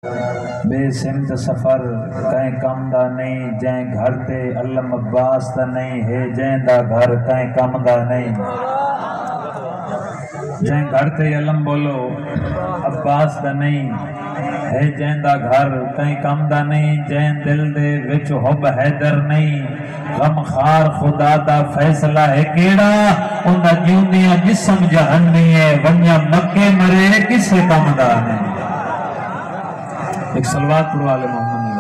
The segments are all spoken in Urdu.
بے سمت سفر کہیں کم دا نہیں جائیں گھر تے علم عباس دا نہیں ہے جائیں دا گھر کہیں کم دا نہیں جائیں گھر تے علم بولو عباس دا نہیں ہے جائیں دا گھر کہیں کم دا نہیں جائیں دل دے وچ حب حیدر نہیں غم خار خدا دا فیصلہ ہے کیڑا اندہ جیونیاں جسم جہنی ہے ونیا مکے مرے کسے کم دا نہیں ایک صلوات پڑھو آل محمد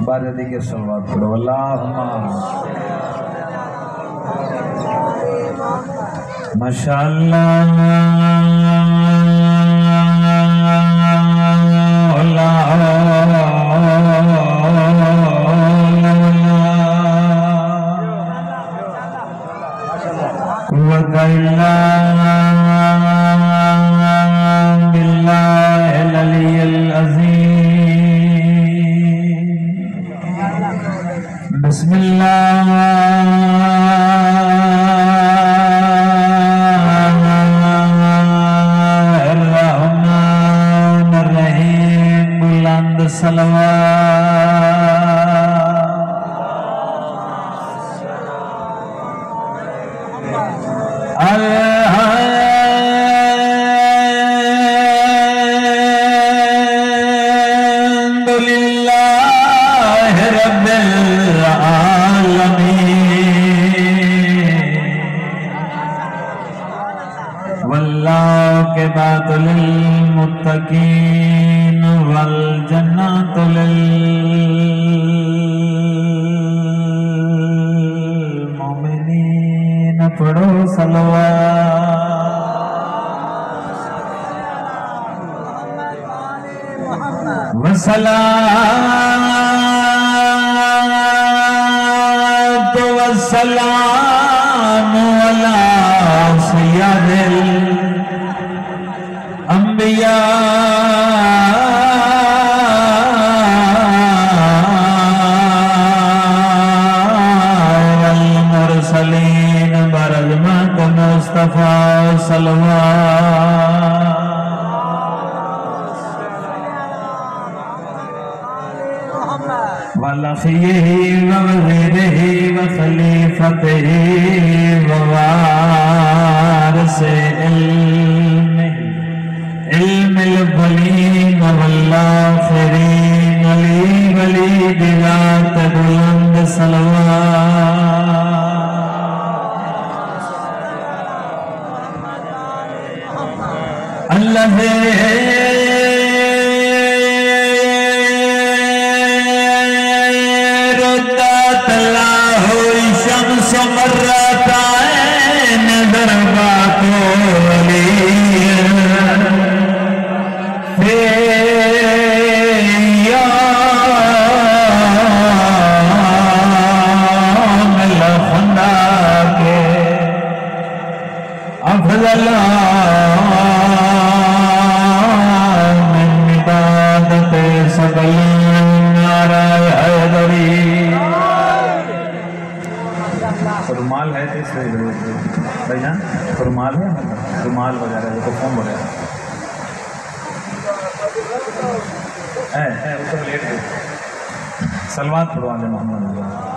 بعد دیگر صلوات پڑھو اللہم ماشاءاللہ قوت اللہ بسم اللہ الرحمن الرحیم بلند والعاقبۃ للمتقین والجنۃ للمؤمنین پڑھو صلوات والصلاۃ والسلام علی سید والمرسلین برحمت مصطفیٰ صلوات ولخیہ ووزیرہ وخلیفتہ ووارث علم البلین والآخرین علی ولی بذات بلند صلوات اللہ ردت اللہ شمس مرتين دربات ولی افضل من عبادت سبیل نعرہ حیدری رومال ہے تو اس لیے بھائی جان رومال ہے رومال وغیرہ ہے تو فون وغیرہ ہے اوپر لیٹ گئے صلوات پڑھو آل محمد